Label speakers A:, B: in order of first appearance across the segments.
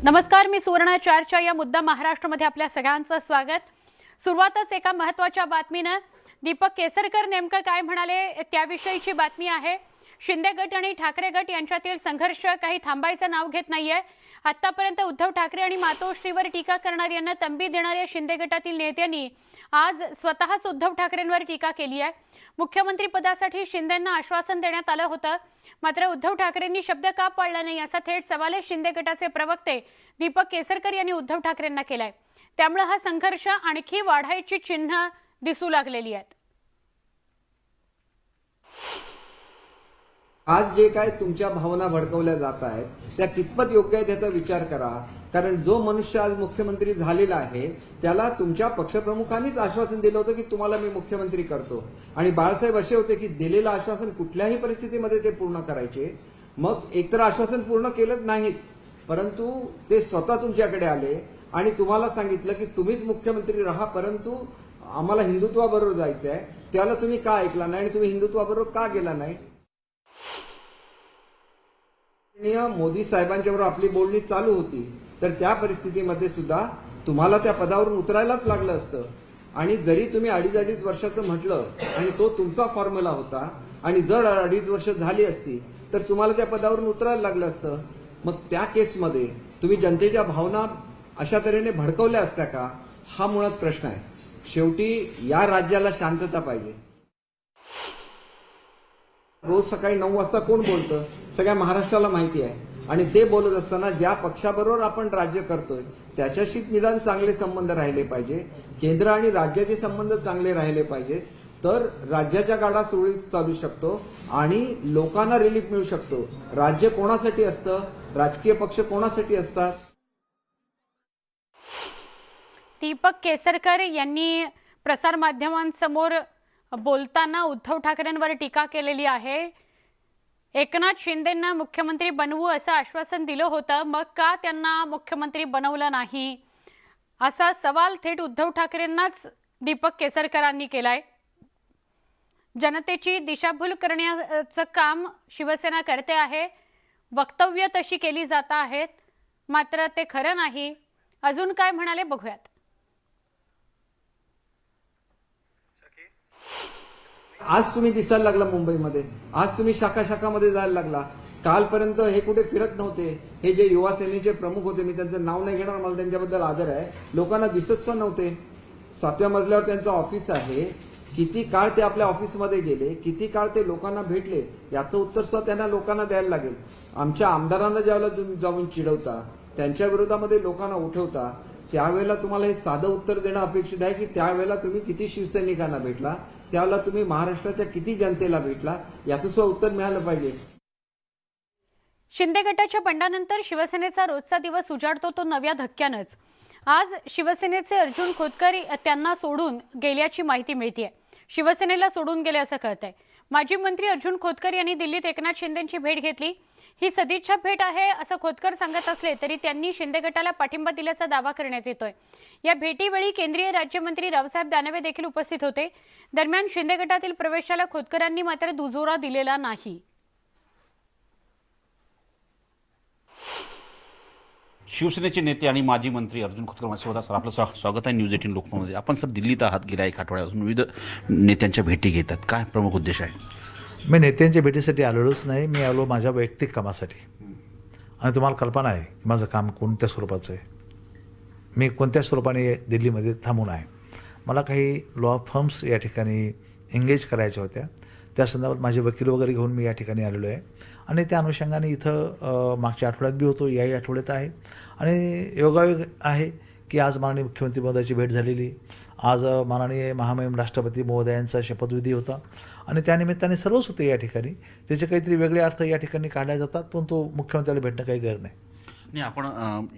A: नमस्कार, मी सुवर्ण चारच्या या मुद्दा महाराष्ट्रामध्ये आपल्या सगळ्यांचं स्वागत। सुरुवातच एका महत्त्वाच्या बातमीने। दीपक केसरकर नेमकं काय म्हणाले त्याविषयीची बातमी आहे। शिंदे गट आणि ठाकरे गट यांच्यातील संघर्ष काही थांबायचं नाव घेत नाहीये। आतापर्यंत उद्धव ठाकरे आणि मातोश्रीवर टीका करणाऱ्यांना तंबी देणाऱ्या शिंदे गटातील नेत्यांनी आज स्वतःच उद्धव ठाकरेंवर टीका केली आहे। मुख्यमंत्री पदासाठी शिंदेंना आश्वासन देण्यात आलं होतं, मात्र उद्धव ठाकरेंनी शब्द का पाळला नाही असा थेट सवाल शिंदे गटाचे प्रवक्ते दीपक केसरकर यांनी उद्धव ठाकरेंना केलाय। त्यामुळे हा संघर्ष आणखी वाढायची चिन्ह दिसू लागलेली आहेत।
B: आज जे काय तुमच्या भावना भडकवल्या जात आहेत त्या कितपत योग्य आहे त्याचा विचार करा। कारण जो मनुष्य आज मुख्यमंत्री झालेला आहे त्याला तुमच्या पक्षप्रमुखांनीच आश्वासन दिलं होतं की तुम्हाला मी मुख्यमंत्री करतो, आणि बाळासाहेब असे होते की दिलेलं आश्वासन कुठल्याही परिस्थितीमध्ये ते पूर्ण करायचे। मग एकतर आश्वासन पूर्ण केलं नाहीत, परंतु ते स्वतः तुमच्याकडे आले आणि तुम्हाला सांगितलं की तुम्हीच मुख्यमंत्री राहा, परंतु आम्हाला हिंदुत्वाबरोबर जायचं आहे। त्याला तुम्ही का ऐकला नाही आणि तुम्ही हिंदुत्वाबरोबर का गेला नाही? मोदी साहेबांच्या बरोबर आपली बोलणी चालू होती, तर त्या परिस्थितीमध्ये सुद्धा तुम्हाला त्या पदावरून उतरायलाच लागलं असतं। आणि जरी तुम्ही अडीच वर्षाचं म्हटलं आणि तो तुमचा फॉर्म्युला होता, आणि जर 2.5 वर्ष झाली असती तर तुम्हाला त्या पदावरून उतरायला लागलं असतं। मग त्या केसमध्ये तुम्ही जनतेच्या भावना अशा तऱ्हेने भडकवल्या असत्या का? हा मुळात प्रश्न आहे। शेवटी या राज्याला शांतता पाहिजे। रोज सकाळी 9 वाजता कोण बोलतं सगळ्या महाराष्ट्राला माहिती आहे, आणि ते बोलत असताना ज्या पक्षाबरोबर आपण राज्य करतोय त्याच्याशी निदान चांगले संबंध राहिले पाहिजे, केंद्र आणि राज्याचे संबंध चांगले राहिले पाहिजे, तर राज्याच्या गाडा सुरळीत चालू शकतो आणि लोकांना रिलीफ मिळू शकतो। राज्य कोणासाठी असतं, राजकीय पक्ष कोणासाठी असतात?
A: दीपक केसरकर यांनी प्रसार माध्यमांसमोर बोलताना उद्धव ठाकरेंवर टीका केलेली आहे। एकनाथ शिंदेंना मुख्यमंत्री बनवू असं आश्वासन दिलं होतं, मग का त्यांना मुख्यमंत्री बनवलं नाही असा सवाल थेट उद्धव ठाकरेंनाच दीपक केसरकरांनी केलाय। जनतेची दिशाभूल करण्याचं काम शिवसेना करते आहे, वक्तव्य तशी केली जात आहेत, मात्र ते खरं नाही। अजून काय म्हणाले बघूयात।
B: आज तुम्ही दिसायला लागला मुंबईमध्ये, आज तुम्ही शाखामध्ये जायला लागला। कालपर्यंत हे कुठे फिरत नव्हते। हे जे युवा सेनेचे प्रमुख होते, मी त्यांचं नाव नाही घेणार, मला त्यांच्याबद्दल आदर आहे, लोकांना दिसत सुद्धा नव्हते। 7व्या मजल्यावर त्यांचं ऑफिस आहे, किती काळ ते आपल्या ऑफिसमध्ये गेले, किती काळ ते लोकांना भेटले, याचं उत्तर सुद्धा त्यांना लोकांना द्यायला लागेल। आमच्या आमदारांना ज्यावेळेला तुम्ही जाऊन चिडवता, त्यांच्या विरोधामध्ये लोकांना उठवता, त्यावेळेला तुम्हाला हे साधं उत्तर देणं अपेक्षित आहे की त्यावेळेला तुम्ही किती शिवसैनिकांना भेटला, त्यावेळेला तुम्ही महाराष्ट्राच्या किती जनतेला भेटला, याचं सुद्धा उत्तर मिळालं पाहिजे।
A: शिंदे गटाच्या बंडानंतर शिवसेनेचा रोजचा दिवस उजाडतो तो नव्या धक्क्यानंच। आज शिवसेनेचे अर्जुन खोतकर त्यांना सोडून गेल्याची माहिती मिळतेय। शिवसेनेला सोडून गेले असं कळतंय। माजी मंत्री अर्जुन खोतकर यांनी दिल्लीत एकनाथ शिंदेंची भेट घेतली। ही सदिच्छा भेट आहे असं खोतकर सांगत असले तरी त्यांनी शिंदे गटाला पाठिंबा दिल्याचा दावा करण्यात येतोय। या भेटीवेळी केंद्रीय राज्यमंत्री रावसाहेब दानवे देखील उपस्थित होते। दरम्यान शिंदे गटातील प्रवेशाला खोतकरांनी मात्र दुजोरा दिलेला नाही।
C: शिवसेनेचे नेते आणि माजी मंत्री अर्जुन खोतकर माझ्यासोबत सर, आपलं स्वागत आहे न्यूज 18 लोकमतमध्ये। आपण सर दिल्लीत आहात, गेल्या 1 आठवड्यापासून विविध नेत्यांच्या भेटी घेतात, काय प्रमुख उद्देश आहे?
D: मी नेत्यांच्या भेटीसाठी आलेलोच नाही, मी आलो माझ्या वैयक्तिक कामासाठी। आणि तुम्हाला कल्पना आहे की माझं काम कोणत्या स्वरूपाचं आहे, मी कोणत्या स्वरूपाने दिल्लीमध्ये थांबून आहे। मला काही लॉ फर्म्स या ठिकाणी एंगेज करायच्या होत्या, त्या संदर्भात माझे वकील वगैरे घेऊन मी या ठिकाणी आलेलो आहे। आणि त्या अनुषंगाने इथं मागच्या आठवड्यात बी होतो, याही आठवड्यात आहे। आणि योगायोग आहे की आज माननीय मुख्यमंत्री महोदयाची भेट झालेली, आज माननीय महामहिम राष्ट्रपती महोदयांचा शपथविधी होता, आणि त्यानिमित्ताने सर्वच होते या ठिकाणी। त्याचे काहीतरी वेगळे अर्थ या ठिकाणी काढले जातात, पण तो मुख्यमंत्र्याला भेटणं काही गरज नाही।
C: नाही, आपण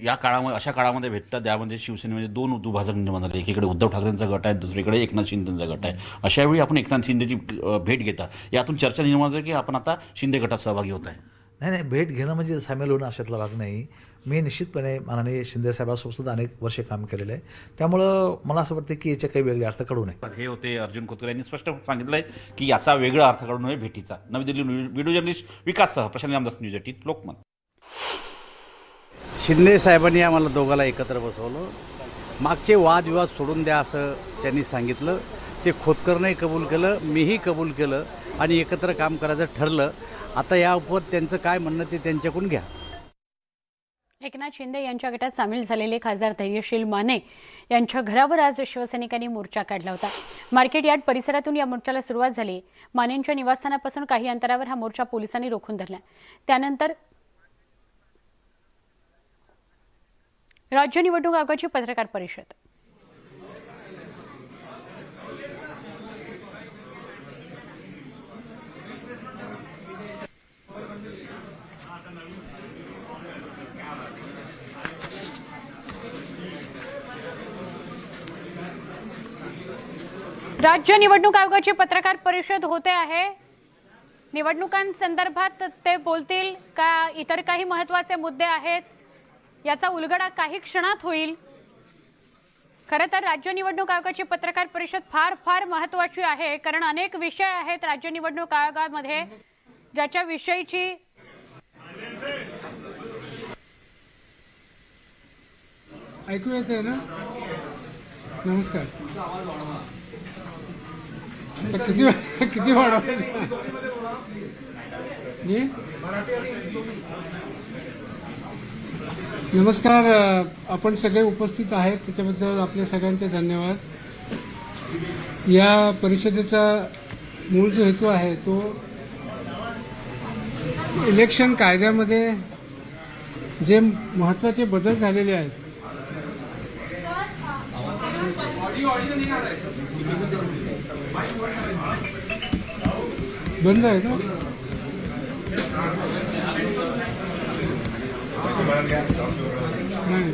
C: या काळामध्ये अशा काळामध्ये भेटतात त्यामध्ये शिवसेनेमध्ये 2 दुभाजक निर्माण झाले। एकीकडे उद्धव ठाकरेंचा गट आहे, दुसरीकडे एकनाथ शिंदेचा गट आहे। अशा वेळी आपण एकनाथ शिंदेची भेट घेता, यातून चर्चा निर्माण होते की आपण आता शिंदे गटात सहभागी होत आहे।
D: नाही, भेट घेणं म्हणजे सामील होणं अशातला भाग नाही। मी निश्चितपणे माननीय शिंदेसाहेबांसोबत अनेक वर्षे काम केलेलं आहे, त्यामुळं मला असं वाटतं की याचे काही वेगळे अर्थ काढू नये।
C: हे होते अर्जुन खोतकर यांनी स्पष्ट सांगितलंय की याचा वेगळा अर्थ काढू नये भेटीचा। नवी दिल्ली व्हिडिओ जर्नलिस्ट विकास सह प्रशांत रामदास, न्यूज 18 लोकमत।
E: शिंदे साहेबांनी आम्हाला दोघाला एकत्र बसवलं. मागचे वादविवाद सोडून द्या असं त्यांनी सांगितलं. ते खोतकरनंही कबूल केलं, मीही कबूल केलं आणि एकत्र काम करायचं ठरलं. आता यावर त्यांचं काय म्हणणं ते त्यांच्याकडून घ्या.
A: एकनाथ शिंदे यांच्या गटात सामील झालेले खासदार धैर्यशील माने यांच्या घरावर आज शिवसैनिकांनी मोर्चा काढला होता. मार्केट यार्ड परिसरातून या मोर्चाला सुरुवात झाली. मानेंच्या निवासस्थानापासून काही अंतरावर हा मोर्चा पोलिसांनी रोखून धरला. त्यानंतर राज्य निवडणूक आयोगाची पत्रकार परिषद. राज्य निवडणूक आयोगाची पत्रकार परिषद होते आहे. निवडणुकांसंदर्भात ते बोलतील का इतर काही महत्त्वाचे मुद्दे आहेत याचा उलगडा काही क्षणात होईल. खरं तर राज्य निवडणूक आयोगाची पत्रकार परिषद फार फार महत्त्वाची आहे, कारण अनेक विषय आहेत राज्य निवडणूक आयोगामध्ये ज्याच्या विषयीची
F: ऐकू येते ना. नमस्कार. आता किती वाढवायचं जी. नमस्कार. आपण सगळे उपस्थित आहेत त्याच्याबद्दल आपल्या सगळ्यांचे धन्यवाद. या परिषदेचा मूळ जो हेतू आहे तो इलेक्शन कायद्यामध्ये जे महत्त्वाचे बदल झालेले आहेत बंद आहे का. नाही.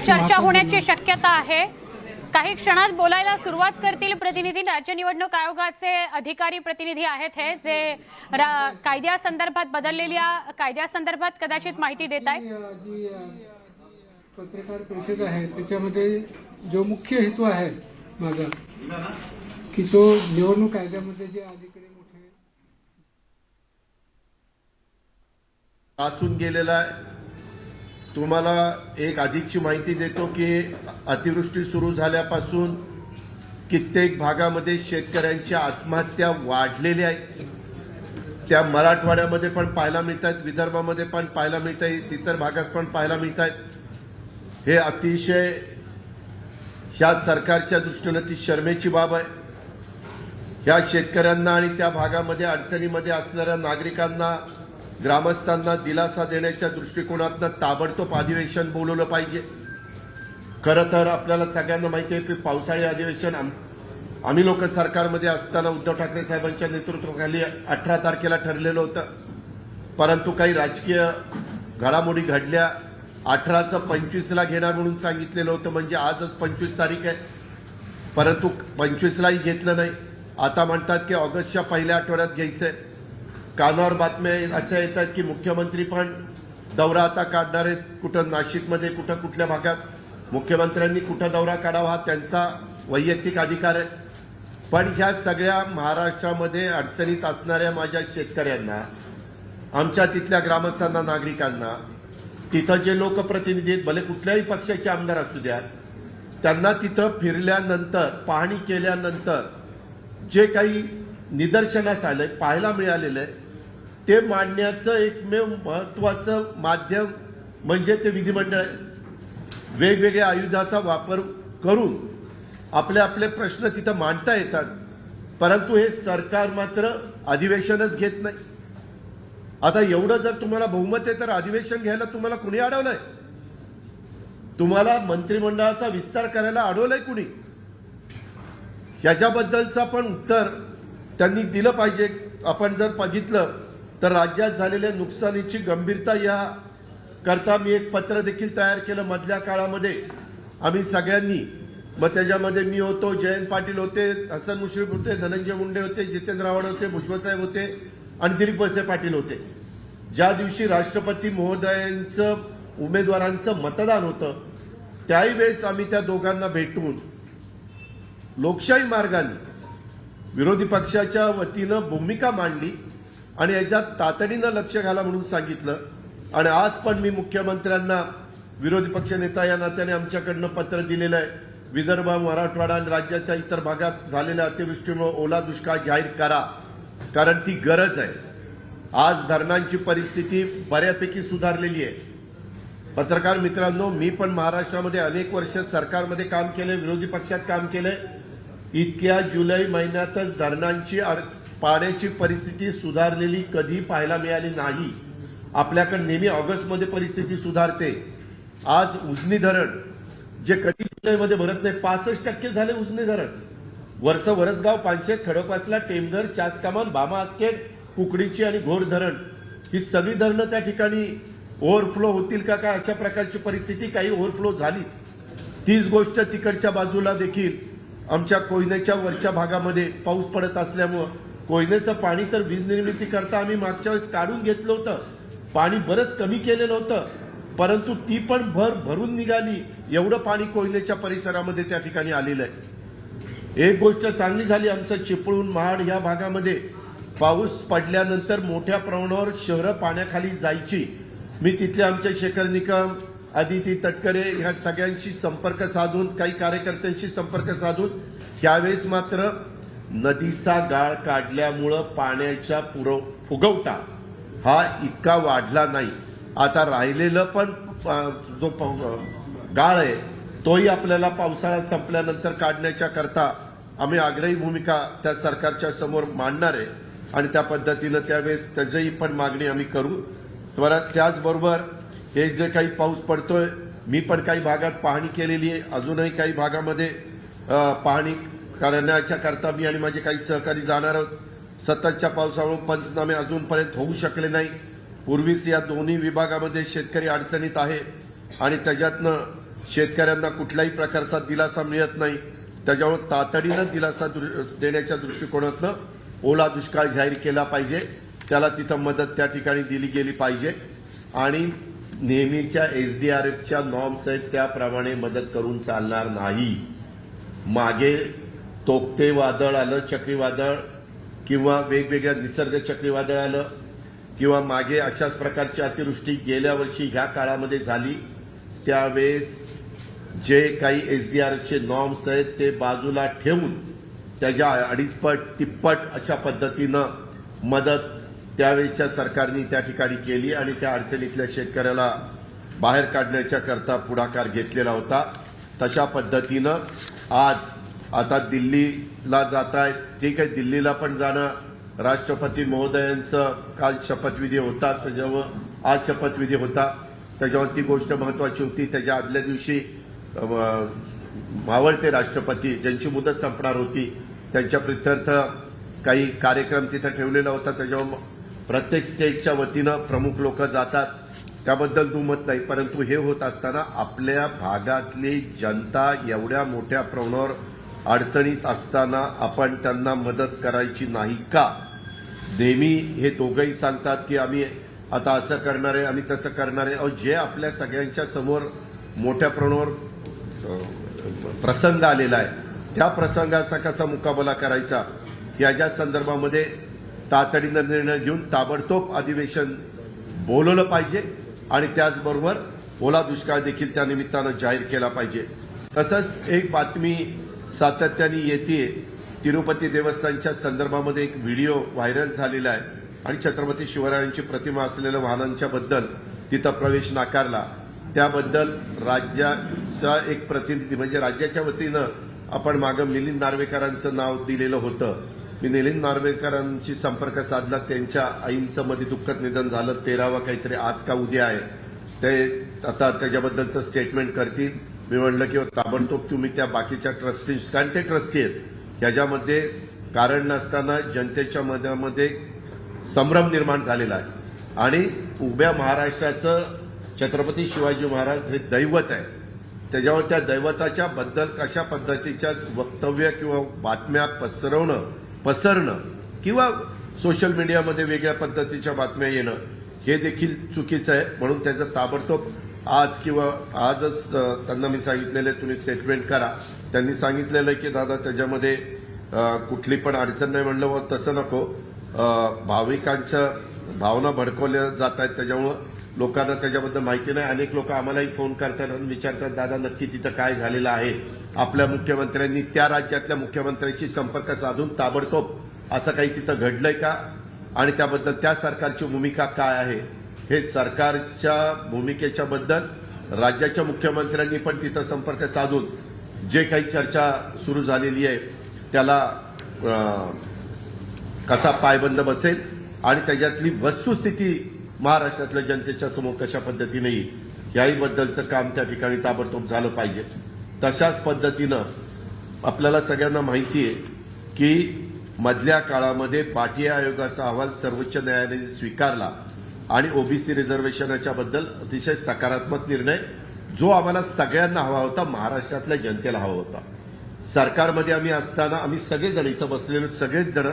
A: चर्चा होण्याची शक्यता आहे. काही क्षणात बोलायला सुरुवात करतील प्रतिनिधी. राज्य निवडणूक आयोगाचे अधिकारी प्रतिनिधी आहेत हे जे कायद्यासंदर्भात बदललेल्या कायद्यासंदर्भात कदाचित माहिती देत आहेत.
F: जी पत्रकार परिषद आहे त्याच्यामध्ये जो मुख्य हेतू आहे माझा की तो निवडणूक कायद्यामध्ये जे अलीकडे मोठे
G: असून गेलेला आहे. तुम्हाला एक अधिकची माहिती देतो की अतिवृष्टी सुरू झाल्यापासून कित्येक भागामध्ये शेतकऱ्यांच्या आत्महत्या वाढलेल्या आहेत. त्या मराठवाड्यामध्ये पण पाहायला मिळत आहेत, विदर्भामध्ये पण पाहायला मिळत आहेत, इतर भागात पण पाहायला मिळत आहेत. हे अतिशय ह्या सरकारच्या दृष्टीनं ती शरमेची बाब आहे. ह्या शेतकऱ्यांना आणि त्या भागामध्ये अडचणीमध्ये असणाऱ्या नागरिकांना, ग्रामस्थांना दिलासा देण्याच्या दृष्टिकोनातून ताबडतोब अधिवेशन बोलवलं पाहिजे. खरं तर आपल्याला सगळ्यांना माहिती आहे की पावसाळी अधिवेशन आम्ही लोक सरकारमध्ये असताना उद्धव ठाकरे साहेबांच्या नेतृत्वाखाली 18 तारखेला ठरलेलं होतं. परंतु काही राजकीय घडामोडी घडल्या. 18चं 25ला घेणार म्हणून सांगितलेलं होतं, म्हणजे आजच 25 तारीख आहे, परंतु 25लाही घेतलं नाही. आता म्हणतात की ऑगस्टच्या पहिल्या आठवड्यात घ्यायचंय. कानावर बातम्या अशा येतात की मुख्यमंत्री पण दौरा आता काढणार आहेत, कुठं नाशिकमध्ये, कुठं कुठल्या भागात. मुख्यमंत्र्यांनी कुठं दौरा काढावा हा त्यांचा वैयक्तिक अधिकार आहे. पण ह्या सगळ्या महाराष्ट्रामध्ये अडचणीत असणाऱ्या माझ्या शेतकऱ्यांना, आमच्या तिथल्या ग्रामस्थांना, नागरिकांना, तिथं जे लोकप्रतिनिधी आहेत, भले कुठल्याही पक्षाचे आमदार असू द्या, त्यांना तिथं फिरल्यानंतर, पाहणी केल्यानंतर जे काही निदर्शनास आलंय, पाहायला मिळालेलं आहे, ते मांडण्याचं एकमेव महत्वाचं माध्यम म्हणजे ते विधिमंडळ आहे. वेगवेगळ्या आयुधाचा वापर करून आपले आपले प्रश्न तिथं मांडता येतात. परंतु हे सरकार मात्र अधिवेशनच घेत नाही. आता एवढं जर तुम्हाला बहुमत आहे तर अधिवेशन घ्यायला तुम्हाला कुणी अडवलंय? तुम्हाला मंत्रिमंडळाचा विस्तार करायला अडवलंय कुणी? ह्याच्याबद्दलचं पण उत्तर त्यांनी दिलं पाहिजे. आपण जर बघितलं तर राज्यात झालेल्या नुकसानीची गंभीरता या करता मी एक पत्र देखील तयार केलं मधल्या काळामध्ये. आम्ही सगळ्यांनी, मग त्याच्यामध्ये मी होतो, जयंत पाटील होते, हसन मुश्रीफ होते, धनंजय मुंडे होते, जितेंद्र आव्हाड होते, भुजबळ साहेब होते आणि दिलीप वळसे पाटील होते. ज्या दिवशी राष्ट्रपती महोदयांचं उमेदवारांचं मतदान होतं त्याही वेळेस आम्ही त्या दोघांना भेटून लोकशाही मार्गाने विरोधी पक्षाच्या वतीनं भूमिका मांडली आणि याच्यात तातडीनं लक्ष घाला म्हणून सांगितलं. आणि आज पण मी मुख्यमंत्र्यांना विरोधी पक्षनेता या नात्याने आमच्याकडनं पत्र दिलेलं आहे. विदर्भ, मराठवाडा आणि राज्याच्या इतर भागात झालेल्या अतिवृष्टीमुळे ओला दुष्काळ जाहीर करा, कारण ती गरज आहे. आज धरणांची परिस्थिती बऱ्यापैकी सुधारलेली आहे. पत्रकार मित्रांनो, मी पण महाराष्ट्रामध्ये अनेक वर्ष सरकारमध्ये काम केलंय, विरोधी पक्षात काम केलंय. इतक्या जुलै महिन्यातच धरणांची पाण्याची परिस्थिती सुधारलेली कधी पाहायला मिळाली नाही. आपल्याकडे नेहमी ऑगस्टमध्ये परिस्थिती सुधारते. आज उजनी धरण जे कधी जुलैमध्ये भरत नाही, 65% झाले उजनी धरण. वरचं वरसगाव, पानशेत, खडकवासला, टेमघर, चासकामान, भामा आसखेड, कुकडीची आणि घोड धरण ही सगळी धरणं त्या ठिकाणी ओव्हरफ्लो होतील का काय अशा प्रकारची परिस्थिती, काही ओव्हरफ्लो झाली. तीच गोष्ट तिकडच्या बाजूला देखील आमच्या कोयनेच्या वरच्या भागामध्ये पाऊस पडत असल्यामुळं कोयनेचं पाणी तर वीज निर्मिती करता आम्ही मागच्या वेळेस काढून घेतलं होतं, पाणी बरंच कमी केलेलं होतं, परंतु ती पण भरून निघाली. एवढं पाणी कोयनेच्या परिसरामध्ये त्या ठिकाणी आलेलं आहे. एक गोष्ट चांगली झाली, आमचं चिपळूण, महाड या भागामध्ये पाऊस पडल्यानंतर मोठ्या प्रमाणावर शहरं पाण्याखाली जायची. मी तिथले आमचे शेखर निकम, आदिती तटकरे ह्या सगळ्यांशी संपर्क साधून, काही कार्यकर्त्यांशी संपर्क साधून ह्यावेळेस मात्र नदीचा गाळ काढल्यामुळं पाण्याचा फुगवटा हा इतका वाढला नाही. आता राहिलेलं पण जो गाळ आहे तोही आपल्याला पावसाळा संपल्यानंतर काढण्याच्या करता आम्ही आग्रही भूमिका त्या सरकारच्या समोर मांडणार आहे आणि त्या पद्धतीनं त्यावेळेस त्याचीही पण मागणी आम्ही करू. त्याचबरोबर हे जे काही पाऊस पडतोय, मी पण काही भागात पाहणी केलेली आहे, अजूनही काही भागामध्ये पाहणी करण्याच्या करता मी आणि माझे काही सहकारी जाणार आहोत. सततच्या पावसामुळे पंचनामे अजूनपर्यंत होऊ शकले नाही. पूर्वीच या दोन्ही विभागामध्ये शेतकरी अडचणीत आहे आणि त्याच्यातनं शेतकऱ्यांना कुठल्याही प्रकारचा दिलासा मिळत नाही. त्याच्यामुळे तातडीनं दिलासा देण्याच्या दृष्टिकोनातनं ओला दुष्काळ जाहीर केला पाहिजे, त्याला तिथं मदत त्या ठिकाणी दिली गेली पाहिजे आणि नेहमीच्या एसडीआरएफच्या नॉर्म्स आहेत त्याप्रमाणे मदत करून चालणार नाही. मागे तोक्ते वादळ आलं, चक्रीवादळ किंवा वेगवेगळ्या निसर्ग चक्रीवादळ आलं किंवा मागे अशाच प्रकारची अतिवृष्टी गेल्या वर्षी ह्या काळामध्ये झाली, त्यावेळेस जे काही एसडीआरएफचे नॉर्म्स आहेत ते बाजूला ठेवून त्याच्या 2.5 तिप्पट अशा पद्धतीनं मदत त्यावेळेसच्या सरकारने त्या ठिकाणी केली आणि त्या अडचणीतल्या शेतकऱ्याला बाहेर काढण्याच्या करता पुढाकार घेतलेला होता. तशा पद्धतीनं आज आता दिल्लीला जात आहेत. ठीक आहे, दिल्लीला पण जाणं, राष्ट्रपती महोदयांचं काल शपथविधी होता, त्याच्यामुळे आज शपथविधी होता, त्याच्यावर ती गोष्ट महत्वाची होती. त्याच्या आदल्या दिवशी मावळते राष्ट्रपती ज्यांची मुदत संपणार होती त्यांच्या प्रित्यर्थ काही कार्यक्रम तिथं ठेवलेला होता. त्याच्यावर प्रत्येक स्टेटच्या वतीनं प्रमुख लोक जातात, त्याबद्दल दुमत नाही. परंतु हे होत असताना आपल्या भागातली जनता एवढ्या मोठ्या प्रमाणावर अडचणीत असताना आपण त्यांना मदत करायची नाही का? नेहमी हे दोघंही सांगतात की आम्ही आता असं करणार आहे, आम्ही तसं करणार आहे. जे आपल्या सगळ्यांच्या समोर मोठ्या प्रमाणावर प्रसंग आलेला आहे त्या प्रसंगाचा कसा मुकाबला करायचा याच्या संदर्भामध्ये तातडीनं निर्णय घेऊन ताबडतोब अधिवेशन बोलवलं पाहिजे आणि त्याचबरोबर ओला दुष्काळ देखील त्या निमित्तानं जाहीर केला पाहिजे. तसंच एक बातमी सातत्याने येते, तिरुपती देवस्थानच्या संदर्भामध्ये एक व्हिडिओ व्हायरल झालेला आहे आणि छत्रपती शिवरायांची प्रतिमा असलेल्या वाहनांच्या बद्दल तिथं प्रवेश नाकारला. त्याबद्दल राज्याचा एक प्रतिनिधी म्हणजे राज्याच्या वतीनं आपण मागं मिलिंद नार्वेकरांचं नाव दिलेलं होतं. मी मिलिंद नार्वेकरांशी संपर्क साधला. त्यांच्या आईंचं मध्ये दुःखद निधन झालं, 13वा काहीतरी आज का उद्या आहे. ते आता त्याच्याबद्दलचं स्टेटमेंट करतील. मी म्हणलं की ताबडतोब तुम्ही त्या बाकीच्या ट्रस्टीज, कारण ते ट्रस्टी आहेत, ह्याच्यामध्ये कारण नसताना जनतेच्या मनामध्ये संभ्रम निर्माण झालेला आहे आणि उभ्या महाराष्ट्राचं छत्रपती शिवाजी महाराज हे दैवत आहे. त्याच्यावर त्या दैवताच्या बद्दल कशा पद्धतीच्या वक्तव्य किंवा बातम्या पसरणं किंवा सोशल मीडियामध्ये वेगळ्या पद्धतीच्या बातम्या येणं हे देखील चुकीचं आहे. म्हणून त्याचं ताबडतोब आज किंवा आजच त्यांना मी सांगितलेलं आहे, तुम्ही स्टेटमेंट करा. त्यांनी सांगितलेलं आहे की दादा त्याच्यामध्ये कुठली पण अडचण नाही. म्हणलं व तसं नको, भाविकांच्या भावना भडकवल्या जात आहेत, त्याच्यामुळं लोकांना त्याच्याबद्दल माहिती नाही. अनेक लोक आम्हालाही फोन करतात आणि विचारतात, दादा नक्की तिथं काय झालेलं आहे. आपल्या मुख्यमंत्र्यांनी त्या राज्यातल्या मुख्यमंत्र्यांशी संपर्क साधून ताबडतोब असं काही तिथं घडलंय का आणि त्याबद्दल त्या सरकारची भूमिका काय आहे, हे सरकारच्या भूमिकेच्या बद्दल राज्याच्या मुख्यमंत्र्यांनी पण तिथं संपर्क साधून जे काही चर्चा सुरू झालेली आहे त्याला कसा पायबंद बसेल आणि त्याच्यातली वस्तुस्थिती महाराष्ट्रातल्या जनतेच्या समोर कशा पद्धतीने येईल याही बद्दलचं काम त्या ठिकाणी ताबडतोब झालं पाहिजे. तशाच पद्धतीनं आपल्याला सगळ्यांना माहिती आहे की मधल्या काळामध्ये पाटिया आयोगाचा अहवाल सर्वोच्च न्यायालयाने स्वीकारला आणि ओबीसी रिझर्वेशनच्या बद्दल अतिशय सकारात्मक निर्णय, जो आम्हाला सगळ्यांना हवा होता, महाराष्ट्रातल्या जनतेला हवा होता. सरकारमध्ये आम्ही असताना आम्ही सगळेजण इथं बसलेलो सगळेच जण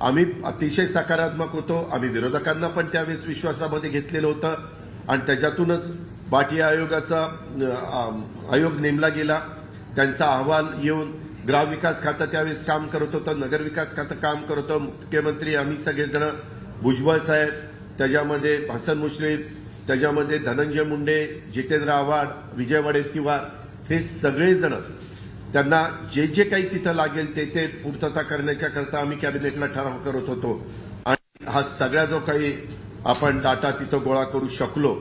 G: आम्ही अतिशय सकारात्मक होतो. आम्ही विरोधकांना पण त्यावेळेस विश्वासामध्ये घेतलेलं होतं आणि त्याच्यातूनच पाटिया आयोगाचा आयोग नेमला गेला. त्यांचा अहवाल येऊन ग्रामविकास खातं त्यावेळेस काम करत होतं, नगरविकास खातं काम करत होतं. मुख्यमंत्री आम्ही सगळेजण, भुजबळ साहेब, त्याच्यामध्ये हसन मुश्रीफ, त्याच्यामध्ये धनंजय मुंडे, जितेंद्र आव्हाड, विजय वडेट्टीवार, हे सगळेजण त्यांना जे जे काही तिथं लागेल ते पूर्तता करण्याच्या करता आम्ही कॅबिनेटला ठराव करत होतो. आणि हा सगळा जो काही आपण डाटा तिथं गोळा करू शकलो,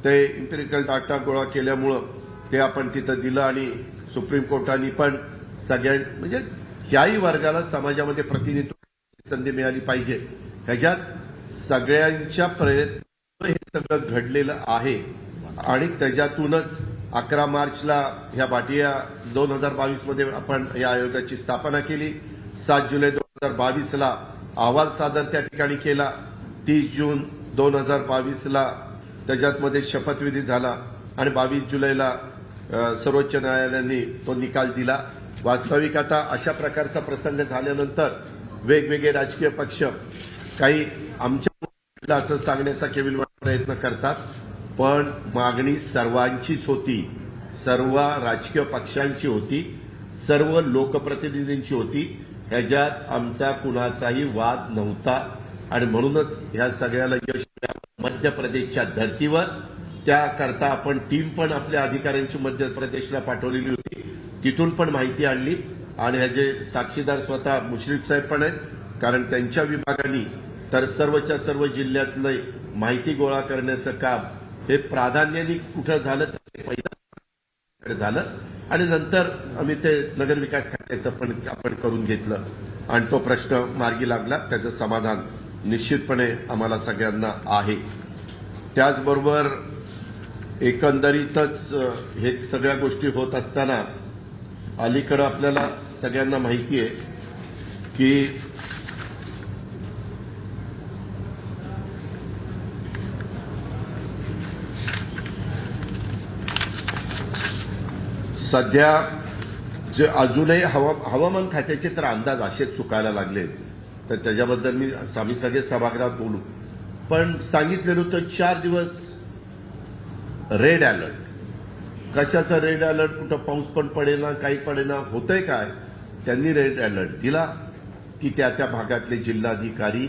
G: ते इम्पेरिकल डाटा गोळा केल्यामुळं ते आपण तिथं दिलं आणि सुप्रीम कोर्टाने पण म्हणजे ह्याही वर्गाला समाजामध्ये प्रतिनिधित्व संधी मिळाली पाहिजे, ह्याच्यात सगळ्यांच्या प्रयत्न हे सगळं घडलेलं आहे. आणि त्याच्यातूनच 11 मार्चला ह्या बाटिया 2022 मध्ये आपण या आयोगाची स्थापना केली. 7 जुलै 2022ला अहवाल सादर त्या ठिकाणी केला. 30 जून 2022ला त्याच्यामध्ये शपथविधी झाला आणि 22 जुलैला सर्वोच्च न्यायालयाने तो निकाल दिला. वास्तविक आता अशा प्रकारचा प्रसंग झाल्यानंतर वेगवेगळे राजकीय पक्ष काही आमच्या असं सांगण्याचा केविलवाणा प्रयत्न करतात, पण मागणी सर्वांचीच होती, सर्व राजकीय पक्षांची होती, सर्व लोकप्रतिनिधींची होती. ह्याच्यात आमचा कुणाचाही वाद नव्हता आणि म्हणूनच ह्या सगळ्याला यश मध्य प्रदेशच्या धर्तीवर. त्याकरता आपण टीम पण आपल्या अधिकाऱ्यांची मध्य प्रदेशला पाठवलेली होती, तिथून पण माहिती आणली आणि ह्याचे साक्षीदार स्वतः मुश्रीफ साहेब पण आहेत, कारण त्यांच्या विभागाने तर सर्वच्या सर्व जिल्ह्यातलं माहिती गोळा करण्याचं काम हे प्राधान्याने कुठं झालं तर ते पहिलं झालं आणि नंतर आम्ही ते नगरविकास खात्याचं पण आपण करून घेतलं आणि तो प्रश्न मार्गी लागला. त्याचं समाधान निश्चितपणे आम्हाला सगळ्यांना आहे. त्याचबरोबर एकंदरीतच हे सगळ्या गोष्टी होत असताना अलीकडं आपल्याला सगळ्यांना माहिती आहे की सध्या जे अजूनही हवामान खात्याचे तर अंदाज असेच चुकायला लागले, तर त्याच्याबद्दल आम्ही सगळे सभागृहात बोलू. पण सांगितलेलं होतं 4 दिवस रेड अलर्ट. कशाचा रेड अलर्ट? कुठं पाऊस पण पडेना, काही पडेना, होतंय काय? त्यांनी रेड अलर्ट दिला की त्या त्या भागातले जिल्हाधिकारी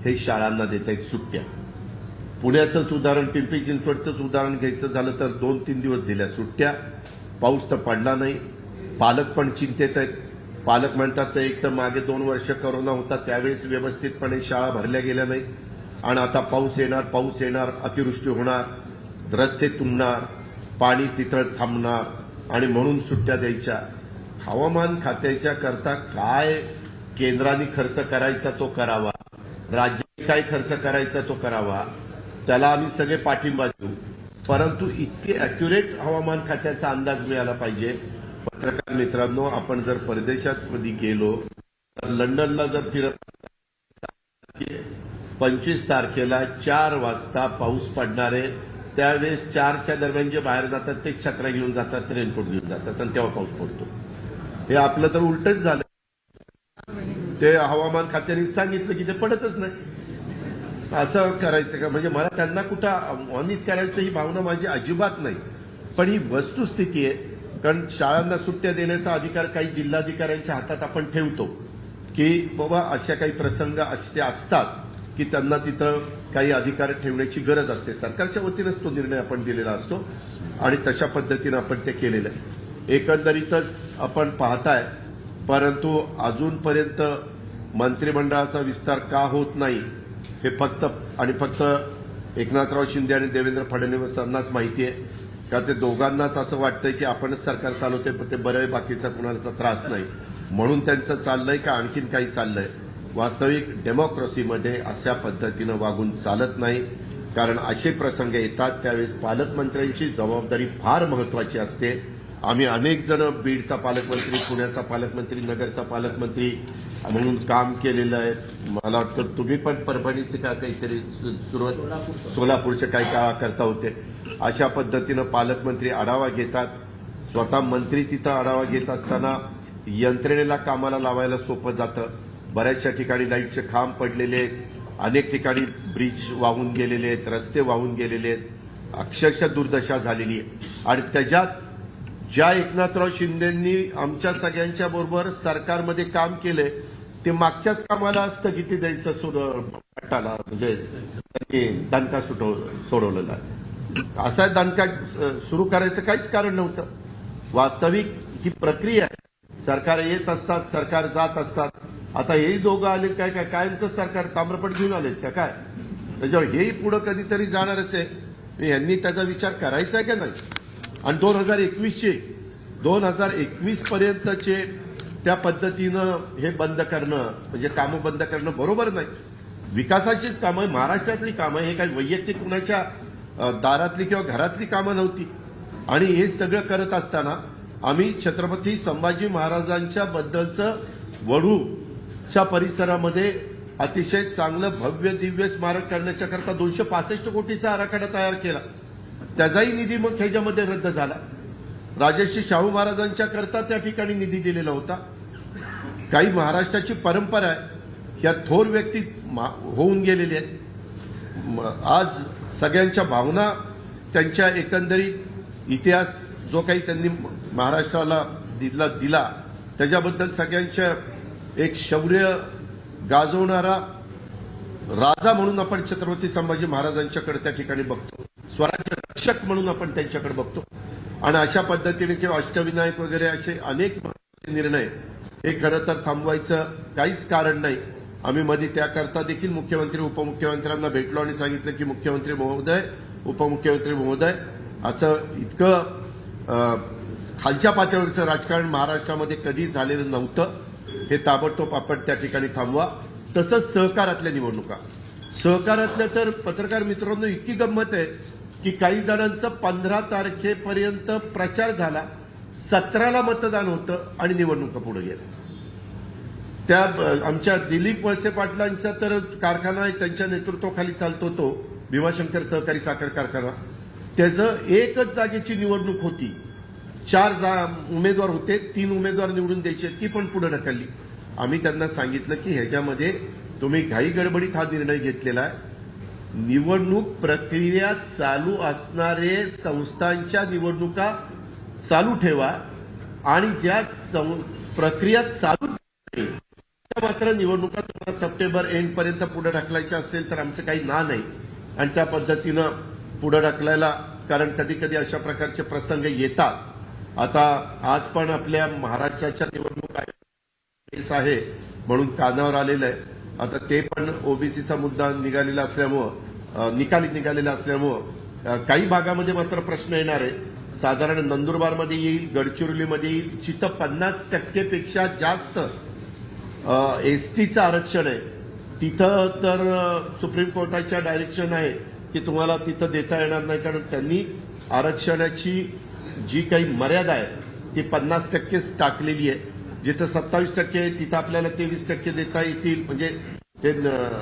G: हे शाळांना देत आहेत सुट्ट्या. पुण्याचंच उदाहरण, पिंपरी चिंचवडचंच उदाहरण घ्यायचं झालं तर 2-3 दिवस दिल्या सुट्ट्या. पाऊस तर पडला नाही. पालक पण चिंतेत आहेत. पालक म्हणतात तर एक तर मागे 2 वर्ष कोरोना होता त्यावेळेस व्यवस्थितपणे शाळा भरल्या गेल्या नाही आणि आता पाऊस येणार, अतिवृष्टी होणार, रस्ते तुंबणार, पाणी तिथं थांबणार आणि म्हणून सुट्ट्या द्यायच्या. हवामान खात्याच्या करता काय केंद्राने खर्च करायचा तो करावा, राज्याने काय खर्च करायचा तो करावा, त्याला आम्ही सगळे पाठिंबा देऊ. परंतु इतके अॅक्युरेट हवामान खात्याचा अंदाज मिळाला पाहिजे. पत्रकार मित्रांनो, आपण जर परदेशात कधी गेलो तर लंडनला जर फिरत 25 तारखेला 4 वाजता पाऊस पडणार आहे, त्यावेळेस 4च्या दरम्यान जे बाहेर जातात ते छत्र्या घेऊन जातात, रेनकोट घेऊन जातात आणि तेव्हा पाऊस पडतो. हे आपलं तर उलटच झालं. ते हवामान खात्याने सांगितलं की ते पडतच नाही. असं करायचं का? म्हणजे मला त्यांना कुठं अवमानित करायचं ही भावना माझी अजिबात नाही, पण ही वस्तुस्थिती आहे. कारण शाळांना सुट्ट्या देण्याचा अधिकार काही जिल्हाधिकाऱ्यांच्या हातात आपण ठेवतो, की बाबा अशा काही प्रसंग असे असतात की त्यांना तिथं काही अधिकार ठेवण्याची गरज असते. सरकारच्या वतीनंच तो निर्णय आपण दिलेला असतो आणि तशा पद्धतीनं आपण ते केलेलं आहे. एकंदरीतच आपण पाहताय, परंतु अजूनपर्यंत मंत्रिमंडळाचा विस्तार का होत नाही हे फक्त आणि फक्त एकनाथराव शिंदे आणि देवेंद्र फडणवीसांनाच माहिती आहे. का ते दोघांनाच असं वाटतंय की आपणच सरकार चालवतोय, पण ते बरं आहे, बाकीचा कुणाचा त्रास नाही म्हणून त्यांचं चाललंय का आणखीन काही चाललंय. वास्तविक डेमोक्रेसीमध्ये अशा पद्धतीनं वागून चालत नाही. कारण असे प्रसंग येतात त्यावेळेस पालकमंत्र्यांची जबाबदारी फार महत्वाची असते. आम्ही अनेक जण बीडचा पालकमंत्री, पुण्याचा पालकमंत्री, नगरचा पालकमंत्री म्हणून काम केलेलं आहे. मला वाटतं तुम्ही पण परभणीचे का काहीतरी सुरुवात सोलापूरचे काही काळा करता होते. अशा पद्धतीनं पालकमंत्री आढावा घेतात. स्वतः मंत्री तिथं आढावा घेत असताना यंत्रणेला कामाला लावायला सोपं जातं. बऱ्याचशा ठिकाणी लाईटचे खांब पडलेले आहेत, अनेक ठिकाणी ब्रिज वाहून गेलेले आहेत, रस्ते वाहून गेलेले आहेत, अक्षरशः दुर्दशा झालेली आहे. आणि त्याच्यात ज्या एकनाथराव शिंदेंनी आमच्या सगळ्यांच्या बरोबर सरकारमध्ये काम केलंय ते मागच्याच कामाला स्थगिती द्यायचं गटाला म्हणजे त्यांनी दणका सोडवलेला आहे. असा दणका सुरू करायचं काहीच कारण नव्हतं. वास्तविक ही प्रक्रिया आहे. सरकार येत असतात, सरकार जात असतात. आता हेही दोघं आले काय काय कायमचं सरकार ताम्रपट घेऊन आलेत का काय? त्याच्यावर हेही पुढं कधीतरी जाणारच आहे. यांनी त्याचा विचार करायचा आहे का नाही? आणि 2021 पर्यंतचे त्या पद्धतीनं हे बंद करणं म्हणजे कामं बंद करणं बरोबर नाही. विकासाचीच कामं आहे, महाराष्ट्रातली कामं आहे. हे काही वैयक्तिक कुणाच्या दारातली किंवा घरातली कामं नव्हती. आणि हे सगळं करत असताना आम्ही छत्रपती संभाजी महाराजांच्या बद्दलचं वडूच्या परिसरामध्ये अतिशय चांगलं भव्य दिव्य स्मारक करण्याच्या करता 265 कोटीचा आराखडा तयार केला. त्याचाही निधी मग ह्याच्यामध्ये रद्द झाला. राजर्षी शाहू महाराजांच्या करता त्या ठिकाणी निधी दिलेला होता. काही महाराष्ट्राची परंपरा आहे, ह्या थोर व्यक्ती होऊन गेलेल्या आहेत. आज सगळ्यांच्या भावना, त्यांच्या एकंदरीत इतिहास जो काही त्यांनी महाराष्ट्राला दिला त्याच्याबद्दल सगळ्यांच्या एक शौर्य गाजवणारा राजा म्हणून आपण छत्रपती संभाजी महाराजांच्याकडे त्या ठिकाणी बघतो. स्वराज्य रक्षक म्हणून आपण त्यांच्याकडे बघतो. आणि अशा पद्धतीने किंवा अष्टविनायक वगैरे असे अनेक निर्णय हे खरं तर थांबवायचं काहीच कारण नाही. आम्ही मध्ये त्याकरता देखील मुख्यमंत्री उपमुख्यमंत्र्यांना भेटलो आणि सांगितलं की मुख्यमंत्री महोदय, उपमुख्यमंत्री महोदय, असं इतकं खालच्या पातळीवरचं राजकारण महाराष्ट्रामध्ये कधी झालेलं नव्हतं. हे ताबडतोब आपण त्या ठिकाणी थांबवा. तसंच सहकारातल्या निवडणुका, सहकारातल्या तर पत्रकार मित्रांनो इतकी गंमत आहे की काही जणांचं 15 तारखेपर्यंत प्रचार झाला, 17ला मतदान होतं आणि निवडणुका पुढे गेल्या. त्या आमच्या दिलीप वळसे पाटलांचा तर कारखाना आहे, त्यांच्या नेतृत्वाखाली चालतो तो भीमाशंकर सहकारी साखर कारखाना. त्याचं एकच जागेची निवडणूक होती. 4 उमेदवार होते, 3 उमेदवार निवडून द्यायचे, ती पण पुढे ढकलली. आम्ही त्यांना सांगितलं की ह्याच्यामध्ये तुम्ही घाई गडबडीत हा निर्णय घेतलेला आहे. निवडणूक प्रक्रिया चालू असणारे संस्थांच्या निवडणुका चालू ठेवा आणि ज्या प्रक्रिया चालू त्या मात्र निवडणुका तुम्हाला सप्टेंबर एंड पर्यंत पुढे ढकलायच्या असेल तर आमचं काही ना नाही. आणि त्या पद्धतीनं पुढे ढकलायला, कारण कधी कधी अशा प्रकारचे प्रसंग येतात. आता आज पण आपल्या महाराष्ट्राच्या निवडणूक आहे म्हणून कानावर आलेलं आहे. आता ते पण ओबीसीचा मुद्दा निघालेला असल्यामुळं निघालेला असल्यामुळं काही भागामध्ये मात्र प्रश्न येणार आहे. साधारण नंदुरबारमध्ये येईल, गडचिरोलीमध्ये येईल, जिथं 50% पेक्षा जास्त एसटीचं आरक्षण आहे तिथं तर सुप्रीम कोर्टाच्या डायरेक्शन आहे की तुम्हाला तिथं देता येणार नाही. कारण त्यांनी आरक्षणाची जी काही मर्यादा आहे ती 50%च टाकलेली आहे. जिथं 27% आहे तिथं आपल्याला 23% देता येतील. म्हणजे ते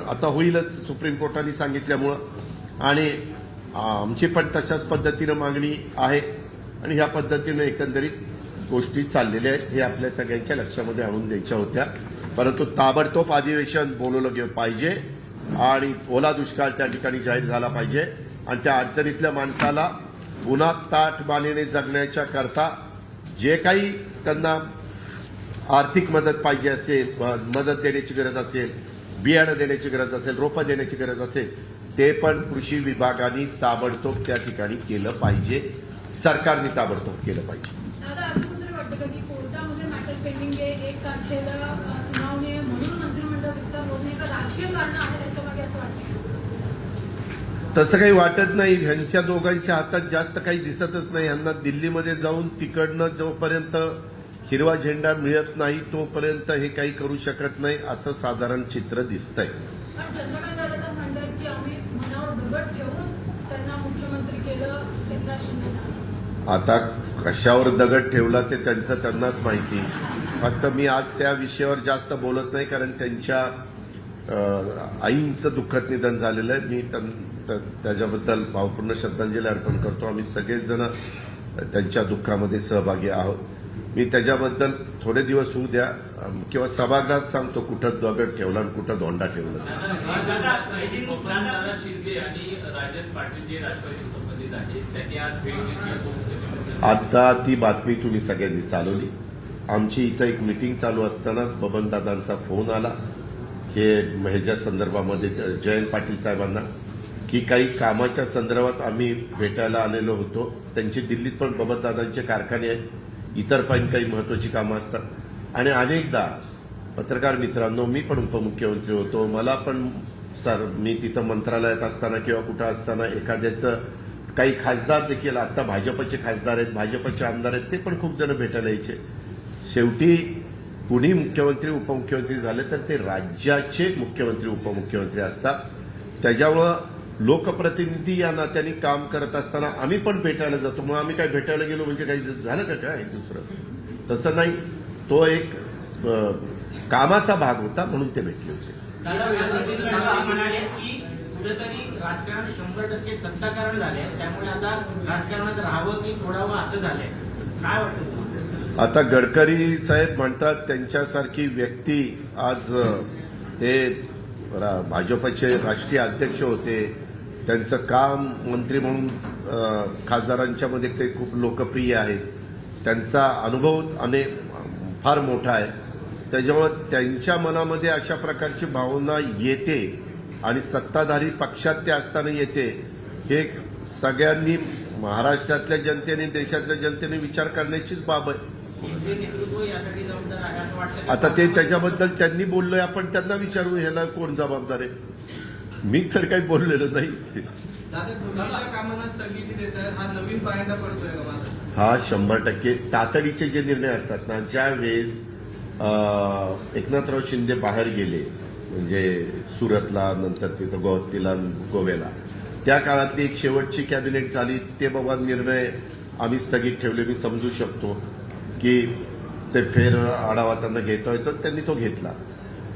G: आता होईलच सुप्रीम कोर्टाने सांगितल्यामुळं. आणि आमची पण तशाच पद्धतीनं मागणी आहे आणि ह्या पद्धतीनं एकंदरीत गोष्टी चाललेल्या आहेत. हे आपल्या सगळ्यांच्या लक्षामध्ये आणून द्यायच्या होत्या. परंतु ताबडतोब अधिवेशन बोलवलं गेलं पाहिजे. आणि ओला दुष्काळ त्या ठिकाणी जाहीर झाला पाहिजे आणि त्या अडचणीतल्या माणसाला पुन्हा ताठमानेने जगण्याच्या करता जे काही त्यांना आर्थिक मदत पाहिजे असेल, मदत देण्याची गरज असेल, बियाणं देण्याची गरज असेल, रोपं देण्याची गरज असेल, ते पण कृषी विभागाने ताबडतोब त्या ठिकाणी केलं पाहिजे, सरकारने ताबडतोब केलं पाहिजे.
A: दादा, असं कुठे वाटतं का की कोर्टामध्ये मॅटर पेंडिंग आहे, 1 तारखेला सुनावणी आहे म्हणून मंत्रिमंडळ विस्तार होत नाही का? राजकीय कारण आहे त्याच्यामागे असं वाटतं?
G: तसं काही वाटत नाही. ह्यांच्या दोघांच्या हातात जास्त काही दिसतच नाही. ह्यांना दिल्लीमध्ये जाऊन तिकडनं जोपर्यंत हिरवा झेंडा मिळत नाही तोपर्यंत हे काही करू शकत नाही असं साधारण चित्र दिसतंय.
A: पण चंद्रकांत दादा तर म्हणतात की आम्ही मनावर दगड ठेवून त्यांना मुख्यमंत्री केलं एकनाथ शिंदेंना.
G: आता कशावर दगड ठेवला ते त्यांचं त्यांनाच माहिती. फक्त मी आज त्या विषयावर जास्त बोलत नाही कारण त्यांच्या आईंचं दुःखद निधन झालेलं आहे. मी त्याच्याबद्दल भावपूर्ण श्रद्धांजली अर्पण करतो. आम्ही सगळेच जण त्यांच्या दुःखामध्ये सहभागी आहोत. मी त्याच्याबद्दल थोडे दिवस होऊ द्या किंवा सभागृहात सांगतो कुठं दगड ठेवला आणि कुठं धोंडा ठेवला.
H: शिंदे आणि राजन पाटील जे राष्ट्रवादी संबंधित आहेत त्यांनी आज भेट घेतली.
G: आता ती बातमी तुम्ही सगळ्यांनी चालवली. आमची इथं एक मीटिंग चालू असतानाच बबनदादांचा फोन आला हे ह्याच्या संदर्भामध्ये जयंत पाटील साहेबांना की काही कामाच्या संदर्भात आम्ही भेटायला आलेलो होतो. त्यांची दिल्लीत पण बबनदादांचे कारखाने आहेत, इतर पण काही महत्वाची कामं असतात आणि अनेकदा पत्रकार मित्रांनो मी पण उपमुख्यमंत्री होतो. मला पण मी तिथं मंत्रालयात असताना किंवा कुठं असताना एखाद्याचं काही खासदार देखील आता भाजपचे खासदार आहेत, भाजपचे आमदार आहेत, ते पण खूप जण भेटायला यायचे. शेवटी कुणी मुख्यमंत्री उपमुख्यमंत्री झाले तर ते राज्याचे मुख्यमंत्री उपमुख्यमंत्री असतात. त्याच्यामुळं लोकप्रतिनिधी या नात्याने काम करत असताना आम्ही पण भेटायला जातो. मग आम्ही काय भेटायला गेलो म्हणजे काही झालं का काय दुसरं? तसं नाही. तो एक कामाचा भाग होता म्हणून ते भेटले होते.
H: दादा, विरोधी म्हणाले की कुठेतरी राजकारण 100% सत्ताकारण झाले, त्यामुळे आता राजकारणात राहावं की सोडावं असं झालंय. काय वाटतं तुम्हाला?
G: आता गडकरी साहेब म्हणतात त्यांच्यासारखी व्यक्ती आज ते भाजपचे राष्ट्रीय अध्यक्ष होते. त्यांचं काम मंत्री म्हणून खासदारांच्या मध्ये ते खूप लोकप्रिय आहे. त्यांचा अनुभव फार मोठा आहे. त्याच्यामुळे त्यांच्या मनामध्ये अशा प्रकारची भावना येते आणि सत्ताधारी पक्षात ते असताना येते हे सगळ्यांनी महाराष्ट्रातल्या जनतेने देशातल्या जनतेने विचार करण्याचीच बाब आहे. आता ते त्याच्याबद्दल त्यांनी बोललोय, आपण त्यांना विचारू ह्याला कोण जबाबदार आहे. मी तर काही बोललेलो नाही. हा 100% तातडीचे जे निर्णय असतात ना, ज्या वेळेस एकनाथराव शिंदे बाहेर गेले म्हणजे सुरतला, नंतर तिथं गोवतीला, गोव्याला, त्या काळातली एक शेवटची कॅबिनेट झाली. ते बाबा निर्णय आम्ही स्थगित ठेवले. मी समजू शकतो की ते फेर आढावा त्यांना घेता येतो, त्यांनी तो घेतला.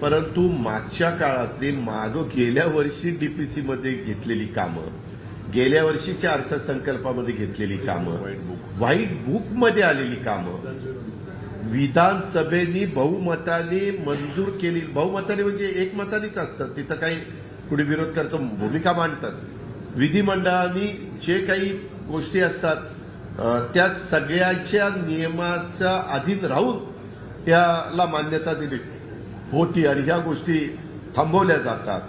G: परंतु मागच्या काळातली गेल्या वर्षी डीपीसीमध्ये घेतलेली कामं, गेल्या वर्षीच्या अर्थसंकल्पामध्ये घेतलेली कामं, व्हाईट बुकमध्ये आलेली कामं विधानसभेने बहुमताने मंजूर केली. बहुमताने म्हणजे एकमतानेच असतं, तिथं काही कुणी विरोध करतो, भूमिका मांडतात. विधिमंडळाने जे काही गोष्टी असतात त्या सगळ्याच्या नियमाच्या अधीन राहून याला मान्यता दिली होती आणि ह्या गोष्टी थांबवल्या जातात.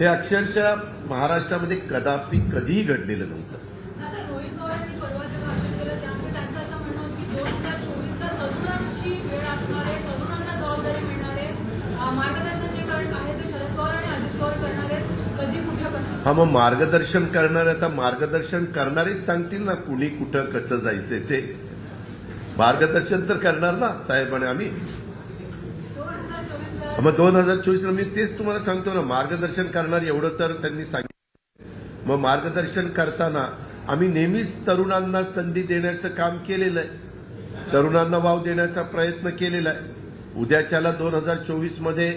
G: हे अक्षरशः महाराष्ट्रामध्ये कधीही घडलेलं नव्हतं.
A: आता रोहित पवारांनी परवा जे भाषण केलं त्यामध्ये त्यांचं असं म्हणणं होतं की 2024ला तरुणांची वेळ असणार आहे, तरुणांना जबाबदारी मिळणार आहे, मार्गदर्शन जे आहे ते शरद पवार आणि अजित पवार करणार आहेत, कधी कुठं कसं.
G: हा, मग मार्गदर्शन करणारे आता मार्गदर्शन करणारेच सांगतील ना कुणी कुठं कसं जायचंय ते. मार्गदर्शन तर करणार ना साहेबांनी आम्ही.
A: 2024ला
G: मग 2024ला मी तेच तुम्हाला सांगतो ना, मार्गदर्शन करणार एवढं तर त्यांनी सांगितलं. मग मार्गदर्शन करताना आम्ही नेहमीच तरुणांना संधी देण्याचं काम केलेलं आहे, तरुणांना वाव देण्याचा प्रयत्न केलेला आहे. उद्याच्याला 2024मध्ये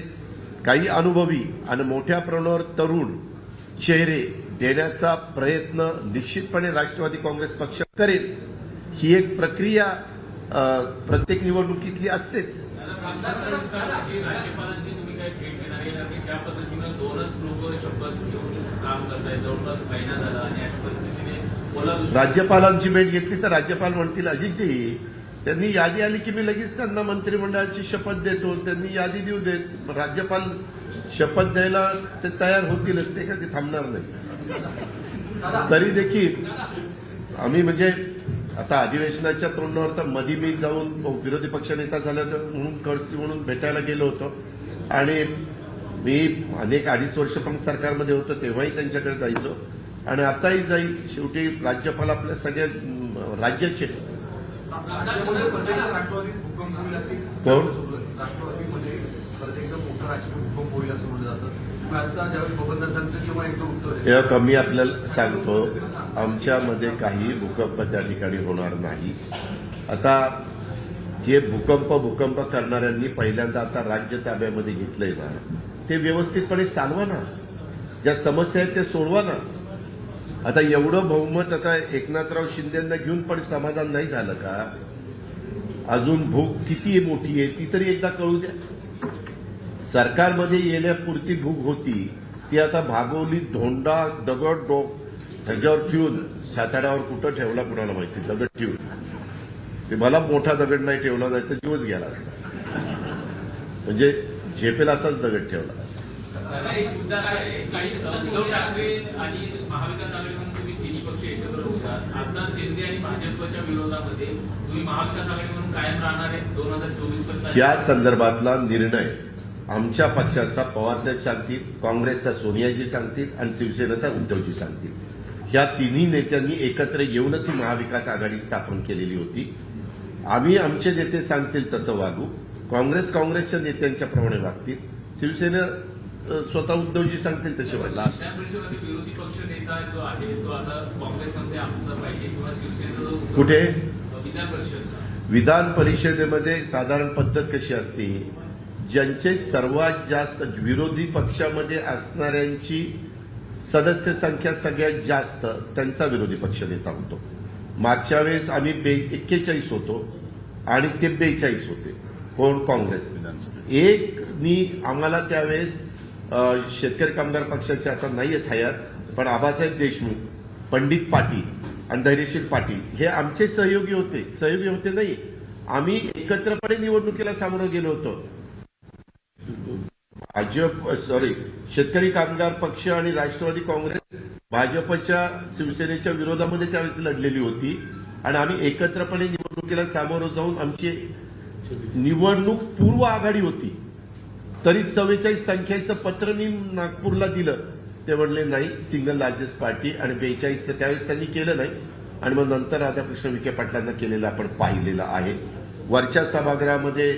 G: काही अनुभवी आणि मोठ्या प्रमाणावर तरुण चेहरे देण्याचा प्रयत्न निश्चितपणे राष्ट्रवादी काँग्रेस पक्ष करेल. ही एक प्रक्रिया प्रत्येक निवडणुकीतली असतेच.
H: राज्यपालांची तुम्ही काही भेट घेणार आहे, त्या पद्धतीनं 2च लोक करताय, जवळपास महिना झाला आणि अशा परिस्थितीने ओला दुष्काळ.
G: राज्यपालांची भेट घेतली तर राज्यपाल म्हणतील अजितजी त्यांनी यादी आली की मी लगेच त्यांना मंत्रिमंडळाची शपथ देतो, त्यांनी यादी देऊ देत. राज्यपाल शपथ द्यायला ते तयार होतीलच, ते का ते थांबणार नाही. तरी देखील आम्ही म्हणजे आता अधिवेशनाच्या तोंडावर तर मधी मी जाऊन विरोधी पक्षनेता झालं म्हणून खडसे म्हणून भेटायला गेलो होतो आणि मी अनेक 2.5 वर्ष पण सरकारमध्ये होतो तेव्हाही त्यांच्याकडे जायचो आणि आताही जाईल. शेवटी राज्यपाल आपल्या सगळ्या राज्याचे
I: राज्यामध्ये परत एकदा राष्ट्रवादी भूकंप होईल अशी
G: कोण?
I: राष्ट्रवादीमध्ये परत एकदा मोठा राजकीय भूकंप होईल असं म्हटलं जातं. मग आता ज्यावेळेस बबनदादांचं जेव्हा एकदा उत्तर आहे,
G: हे कमी आपल्याला सांगतो आमच्यामध्ये काही भूकंप त्या ठिकाणी होणार नाही. आता जे भूकंप करणाऱ्यांनी पहिल्यांदा आता राज्य ताब्यामध्ये घेतलंय ना, ते व्यवस्थितपणे चालवा ना, ज्या समस्या आहेत ते सोडवा ना. आता एवढं बहुमत आता एकनाथराव शिंदेंना घेऊन पण समाधान नाही झालं का? अजून भूक किती मोठी आहे ती तरी एकदा कळू द्या. सरकारमध्ये येण्यापुरती भूक होती ती आता भागवली, धोंडा दगड ह्याच्यावर ठेवून साताड्यावर कुठं ठेवला कुणाला माहिती, दगड ठेवून. ते मला मोठा दगड नाही ठेवला नाही तर जीवच गेला असता, म्हणजे झेपेल असाच दगड ठेवला.
H: एक मुद्दा आहे, काही उद्धव ठाकरे आणि महाविकास आघाडीमध्ये तुम्ही तिन्ही पक्ष एकत्र होतात. आता शिंदे आणि भाजपच्या विरोधामध्ये तुम्ही महाविकास आघाडी म्हणून कायम राहणार आहे 2024 पर्यंत.
G: या संदर्भातला निर्णय आमच्या पक्षाचा पवारसाहेब सांगतील, काँग्रेसचा सोनियाजी सांगतील आणि शिवसेनेचा उद्धवजी सांगतील. ह्या तिन्ही नेत्यांनी एकत्र येऊनच ही महाविकास आघाडी स्थापन केलेली होती. आम्ही आमचे नेते सांगतील तसं वागू, काँग्रेसच्या नेत्यांच्या प्रमाणे वागतील, शिवसेना स्वतः उद्धवजी सांगतील तसे वागतील.
H: विरोधी पक्ष नेता जो आहे तो आता काँग्रेसमध्ये आमचं पाहिजे किंवा शिवसेनेचा
G: कुठे?
H: विधान परिषद.
G: विधान परिषदेमध्ये साधारण पद्धत कशी असते, ज्यांचे सर्वात जास्त विरोधी पक्षामध्ये असणाऱ्यांची सदस्य संख्या सगळ्यात जास्त त्यांचा विरोधी पक्ष नेता होतो. मागच्या वेळेस आम्ही 41 होतो आणि ते 42 होते. कोण? काँग्रेस. एकनी आम्हाला त्यावेळेस शेतकरी कामगार पक्षाचे आता नाही आहेत हयात, पण आबासाहेब देशमुख, पंडित पाटील आणि धैर्यशील पाटील हे आमचे सहयोगी होते नाही, आम्ही एकत्रपणे निवडणुकीला सामोरं गेलो होतो. शेतकरी कामगार पक्ष आणि राष्ट्रवादी काँग्रेस भाजपच्या शिवसेनेच्या विरोधामध्ये त्यावेळेस लढलेली होती आणि आम्ही एकत्रपणे निवडणुकीला सामोरं जाऊन आमची निवडणूक पूर्व आघाडी होती. तरी 44 संख्येचं पत्र मी नागपूरला दिलं, ते म्हणले नाही सिंगल लार्जेस्ट पार्टी, आणि 42चं त्यावेळेस त्यांनी केलं नाही आणि मग नंतर राधाकृष्ण विखे पाटलांना केलेलं आपण पाहिलेलं आहे. वरच्या सभागृहामध्ये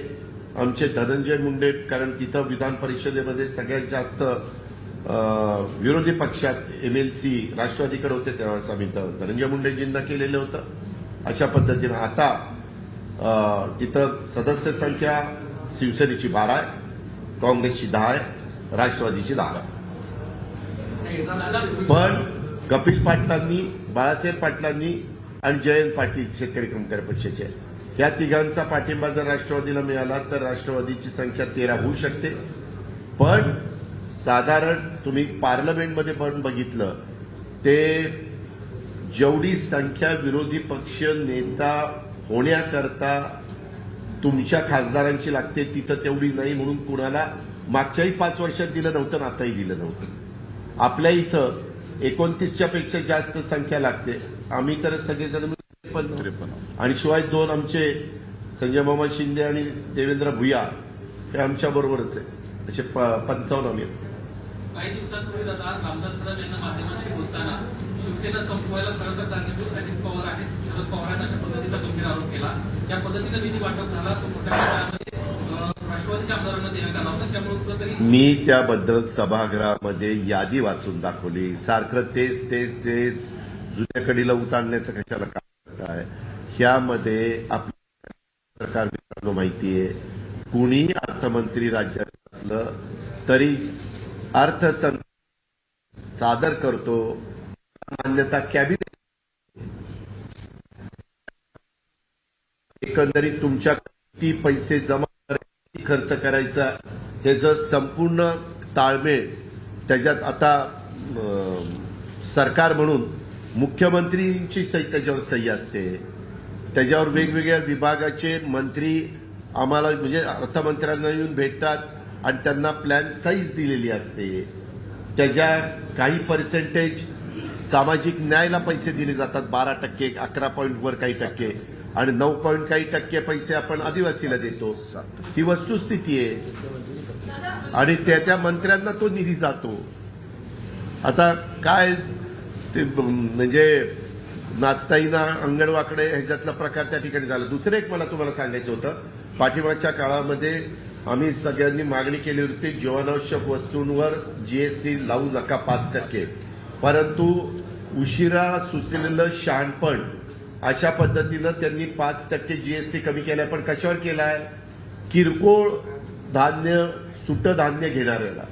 G: आमचे धनंजय मुंडे, कारण तिथं विधान परिषदेमध्ये सगळ्यात जास्त विरोधी पक्षात MLC राष्ट्रवादीकडे होते, तेव्हाच आम्ही धनंजय मुंडेजींना केलेलं होतं. अशा पद्धतीनं आता तिथं सदस्य संख्या शिवसेनेची 12 आहे, काँग्रेसची 10 आहे, राष्ट्रवादीची 10 आहे. पण कपिल पाटलांनी, बाळासाहेब पाटलांनी आणि जयंत पाटील शेतकरी कामगार पक्षाचे, या तिघांचा पाठिंबा जर राष्ट्रवादीला मिळाला तर राष्ट्रवादीची संख्या 13 होऊ शकते. पण साधारण तुम्ही पार्लमेंटमध्ये पण बघितलं ते जेवढी संख्या विरोधी पक्ष नेता होण्याकरता तुमच्या खासदारांची लागते तिथं तेवढी नाही, म्हणून कुणाला मागच्याही 5 वर्षात दिलं नव्हतं आणि आताही दिलं नव्हतं. आपल्या इथं 29च्या पेक्षा जास्त संख्या लागते, आम्ही तर सगळेजण 53 आणि शिवाय 2 आमचे संजय मामा शिंदे आणि देवेंद्र भुया हे आमच्या बरोबरच आहे, असे 55 आम्ही.
H: काही दिवसांपूर्वी दादा रामदास कदम यांना माध्यमांशी बोलताना शिवसेना संपवायला खरं तर कारणीभूत अजित पवार आहेत, शरद पवारांनी अशा पद्धतीचा गंभीर आरोप केला. त्या पद्धतीनं निधी वाटप झाला तो मोठ्या प्रमाणामध्ये राष्ट्रवादीच्या आमदारांना देण्यात आला होता. त्यामुळे कुठेतरी
G: मी त्याबद्दल सभागृहामध्ये यादी वाचून दाखवली. सारखं तेच जुन्या कडीला उतारण्याचं कशाला काम करताय? ह्यामध्ये आपल्या सरकार मित्रांनो माहिती आहे, कुणी अर्थमंत्री राज्यात असलं तरी अर्थसंकल्प सादर करतो, मान्यता कॅबिनेट. एकंदरीत तुमच्या किती पैसे जमा करायचे, खर्च करायचा, त्याचं संपूर्ण ताळमेळ त्याच्यात आता सरकार म्हणून मुख्यमंत्रींची त्याच्यावर सही असते, त्याच्यावर वेगवेगळ्या विभागाचे मंत्री आम्हाला म्हणजे अर्थमंत्र्यांना येऊन भेटतात आणि त्यांना प्लॅन साईज दिलेली असते. त्याच्या काही पर्सेंटेज सामाजिक न्यायाला पैसे दिले जातात 12%, 11 वर काही टक्के आणि 9 काही टक्के पैसे आपण आदिवासीला देतो. ही वस्तुस्थिती आहे आणि त्या मंत्र्यांना तो निधी जातो. आता काय ते म्हणजे नाचताईना अंगणवाकडे ह्याच्यातला प्रकार त्या ठिकाणी झाला. दुसरं एक मला तुम्हाला सांगायचं होतं, पाठीमागच्या काळामध्ये आम्ही सगळ्यांनी मागणी केली होती जीवनावश्यक वस्तूंवर जीएसटी लावू नका 5%, परंतु उशिरा सुचलेलं शहाणपण अशा पद्धतीनं त्यांनी 5% जीएसटी कमी केलाय. पण कशावर केलाय? किरकोळ धान्य, सुटं धान्य घेणाऱ्याला.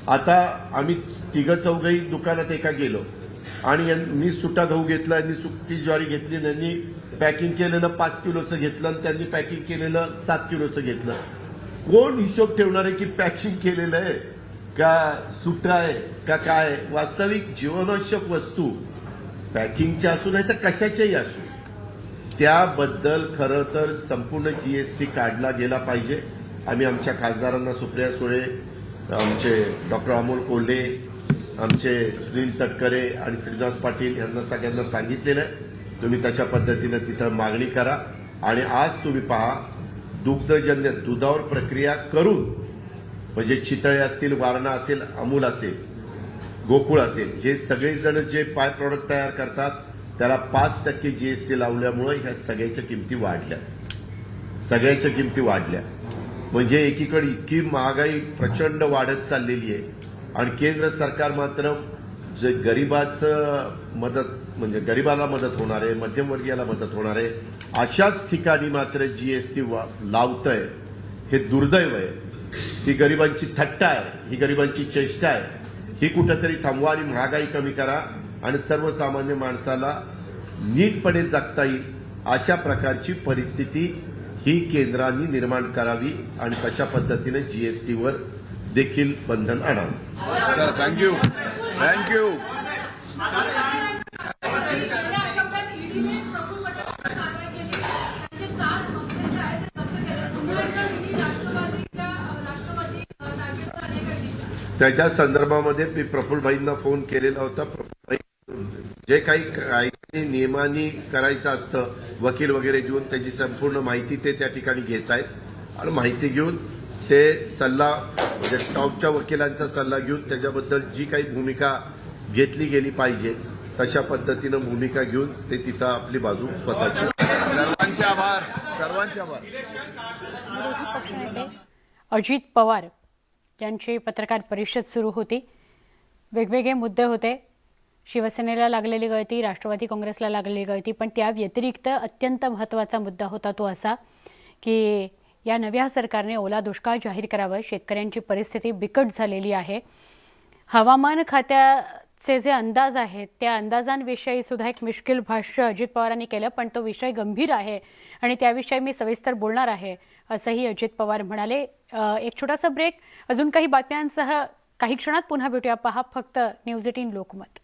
G: आता आम्ही तिघं चौघही दुकानात एका गेलो आणि मी सुटा गहू घेतला, यांनी सुकी ज्वारी घेतली, त्यांनी पॅकिंग केलेलं 5 किलोचं घेतलं आणि त्यांनी पॅकिंग केलेलं 7 किलोचं घेतलं. कोण हिशोब ठेवणार आहे की पॅकिंग केलेलं आहे का सुटा आहे का काय? वास्तविक जीवनावश्यक वस्तू पॅकिंगच्या असू नाही तर कशाच्याही असू, त्याबद्दल खरं तर संपूर्ण जीएसटी काढला गेला पाहिजे. आम्ही आमच्या खासदारांना सुप्रिया सुळे, आमचे डॉक्टर अमोल कोल्हे, आमचे सुनील तटकरे आणि श्रीनिवास पाटील यांना सगळ्यांना सांगितलेलं आहे तुम्ही तशा पद्धतीनं तिथं मागणी करा. आणि आज तुम्ही पहा, दुग्धजन्य दुधावर प्रक्रिया करून म्हणजे चितळे असतील, वारणा असेल, अमूल असेल, गोकुळ असेल, हे सगळेजण जे बाय प्रॉडक्ट तयार करतात त्याला 5% जीएसटी लावल्यामुळे ह्या सगळ्याच्या किमती वाढल्या. म्हणजे एकीकडे इतकी महागाई प्रचंड वाढत चाललेली आहे आणि केंद्र सरकार मात्र जे गरीबाचं मदत म्हणजे गरीबाला मदत होणार आहे, मध्यमवर्गीयाला मदत होणार आहे अशाच ठिकाणी मात्र जीएसटी लावतंय. हे दुर्दैव आहे. ही गरिबांची थट्टा आहे, ही गरिबांची चेष्टा आहे. ही कुठेतरी थांबवा आणि महागाई कमी करा आणि सर्वसामान्य माणसाला नीटपणे जगता येईल अशा प्रकारची परिस्थिती ही केंद्राने निर्माण करावी आणि तशा पद्धतीने जीएसटीवर देखील बंधन आणावं.
J: थँक्यू.
G: त्याच्या संदर्भामध्ये मी प्रफुल्लभाईंना फोन केलेला होता. प्रफुल्लभाई जे काही नियमांनी करायचं असतं वकील वगैरे घेऊन त्याची संपूर्ण माहिती ते त्या ठिकाणी घेत आहेत आणि माहिती घेऊन ते सल्ला म्हणजे टॉपच्या वकिलांचा सल्ला घेऊन त्याच्याबद्दल जी काही भूमिका घेतली गेली पाहिजे तशा पद्धतीनं भूमिका घेऊन ते तिथं आपली बाजू स्वतःची.
J: सर्वांचे आभार.
A: विरोधी पक्षनेते अजित पवार यांची पत्रकार परिषद सुरू होती. वेगवेगळे मुद्दे होते. शिवसेनेला लागलेली गळती, राष्ट्रवादी काँग्रेसला लागलेली गळती, पण त्या व्यतिरिक्त अत्यंत महत्त्वाचा मुद्दा होता तो असा की या नव्या सरकारने ओला दुष्काळ जाहीर करावं. शेतकऱ्यांची परिस्थिती बिकट झालेली आहे. हवामान खात्याचे जे अंदाज आहेत त्या अंदाजांविषयी सुद्धा एक मिश्किल भाष्य अजित पवारांनी केलं, पण तो विषय गंभीर आहे आणि त्याविषयी मी सविस्तर बोलणार आहे असंही अजित पवार म्हणाले. एक छोटासा ब्रेक, अजून काही बातम्यांसह काही क्षणात पुन्हा भेटूया. पहा फक्त न्यूज 18 लोकमत.